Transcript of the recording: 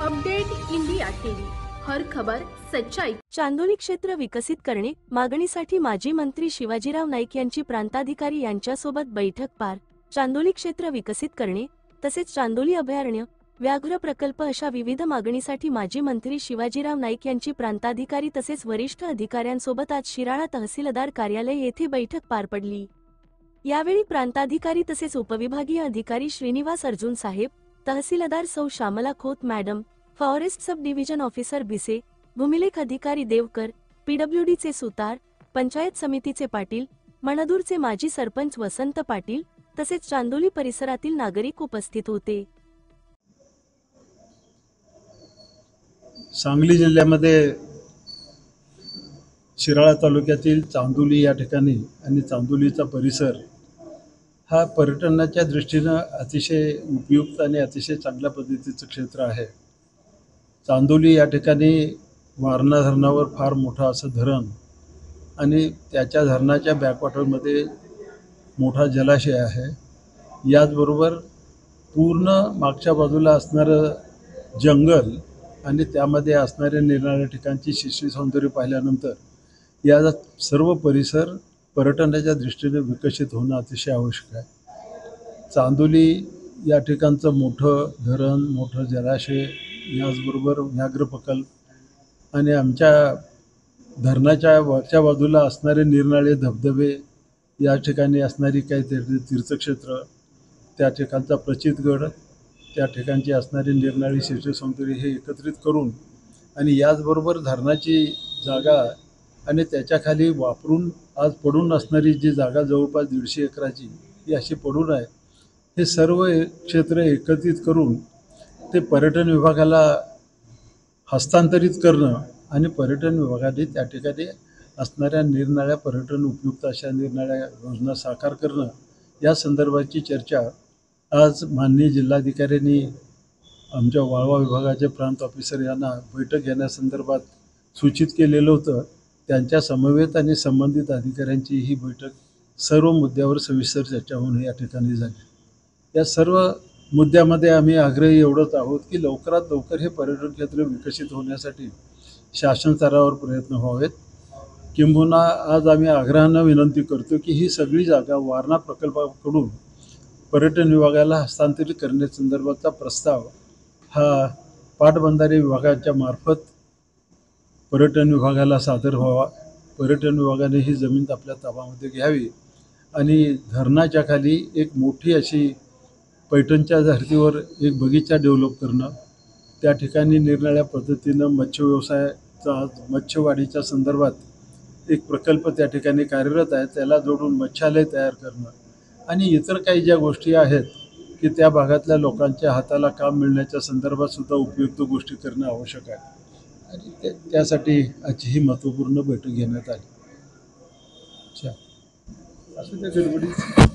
Update India TV, हर खबर सच्चाई। चांदोली क्षेत्र विकसित करणे मागणीसाठी माजी मंत्री शिवाजीराव नाईक यांची प्रांताधिकारी यांच्यासोबत बैठक पार। चांदोली क्षेत्र विकसित करणे तसेच चांदोली अभयारण्य व्याघ्र प्रकल्प अशा विविध मागणीसाठी माजी मंत्री शिवाजीराव नाईक यांची प्रांताधिकारी तसेच वरिष्ठ अधिकाऱ्यांसोबत आज शिराळा तहसीलदार कार्यालय येथे बैठक पार पडली। यावेळी प्रांताधिकारी तसेच उपविभागीय अधिकारी श्रीनिवास अर्जुन साहेब, तहसीलदार सौ श्यामला खोत मॅडम, फॉरेस्ट सब डिव्हिजन ऑफिसर बिसे, भूमिलेख अधिकारी देवकर, पीडब्ल्यूडीचे सुतार, पंचायत समितीचे पाटील, मणदूरचे माजी सरपंच वसंत पाटील तसेच चांदोली परिसरातील नागरिक उपस्थित होते। सांगली जिल्ह्यामध्ये शिराळा तालुक्यातील चांदोली या ठिकाणी आणि चांदोलीचा परिसर हा पर्यटनाच्या दृष्टीने अतिशय उपयुक्त आणि अतिशय चांगल्या पद्धतीचं क्षेत्र आहे। चांदोली या ठिकाणी वारणा धरणावर फार मोठं असं धरण आणि त्याच्या धरणाच्या बॅकवॉटरमध्ये मोठा जलाशय आहे। याचबरोबर पूर्ण मागच्या बाजूला असणारं जंगल आणि त्यामध्ये असणाऱ्या निरनिराळ्या ठिकाणची सृष्टी सौंदर्य पाहिल्यानंतर या सर्व परिसर पर्यटनाच्या दृष्टीने विकसित होणं अतिशय आवश्यक आहे। चांदोली या ठिकाणचं मोठं धरण, मोठं जलाशय, याचबरोबर व्याघ्र प्रकल्प आणि आमच्या धरणाच्या वरच्या बाजूला असणारे निरनिराळे धबधबे, या ठिकाणी असणारी काही तीर्थक्षेत्र, त्या ठिकाणचा प्रचितगड, त्या ठिकाणची असणारी निरनिराळी सृष्टी सौंदर्य हे एकत्रित करून आणि याचबरोबर धरणाची जागा आणि त्याच्याखाली वापरून आज पडून असणारी जी जागा जवळपास 150 एकराची ही अशी पडून आहे। हे सर्व क्षेत्र एकत्रित करून ते पर्यटन विभागाला हस्तांतरित करणं आणि पर्यटन विभागाने त्या ठिकाणी असणाऱ्या निरनिराळ्या पर्यटन उपयुक्त अशा निरनिराळ्या योजना साकार करणं या संदर्भाची चर्चा आज माननीय जिल्हाधिकाऱ्यांनी आमच्या वाळवा विभागाचे प्रांत ऑफिसर यांना बैठक घेण्यासंदर्भात सूचित केलेलं होतं। त्यांच्या समवेत आणि संबंधित अधिकाऱ्यांची ही बैठक सर्व मुद्द्यावर सविस्तर चर्चा होऊन या ठिकाणी झाली। या सर्व मुद्द्यामध्ये आम्ही आग्रही एवढंच आहोत की लवकरात लवकर हे पर्यटन क्षेत्र विकसित होण्यासाठी शासन स्तरावर प्रयत्न व्हावेत। किंबहुना आज आम्ही आग्रहानं विनंती करतो की ही सगळी जागा वारणा प्रकल्पाकडून पर्यटन विभागाला हस्तांतरित करण्यासंदर्भाचा प्रस्ताव हा पाटबंधारे विभागाच्या मार्फत पर्यटन विभागाला सादर व्हावा। पर्यटन विभागाने ही जमीन आपल्या ताब्यामध्ये घ्यावी आणि धरणाच्या खाली एक मोठी अशी पैठणच्या धर्तीवर एक बगीचा डेव्हलप करणं, त्या ठिकाणी निरनिराळ्या पद्धतीनं मत्स्यव्यवसायाचा मत्स्यवाढीच्या संदर्भात एक प्रकल्प त्या ठिकाणी कार्यरत आहे, त्याला जोडून मत्स्यालय तयार करणं आणि इतर काही ज्या गोष्टी आहेत की त्या भागातल्या लोकांच्या हाताला काम मिळण्याच्या संदर्भात सुद्धा उपयुक्त गोष्टी करणं आवश्यक आहे आणि त्यासाठी आजची ही महत्त्वपूर्ण बैठक घेण्यात आली। अच्छा, असं त्या गडबडीत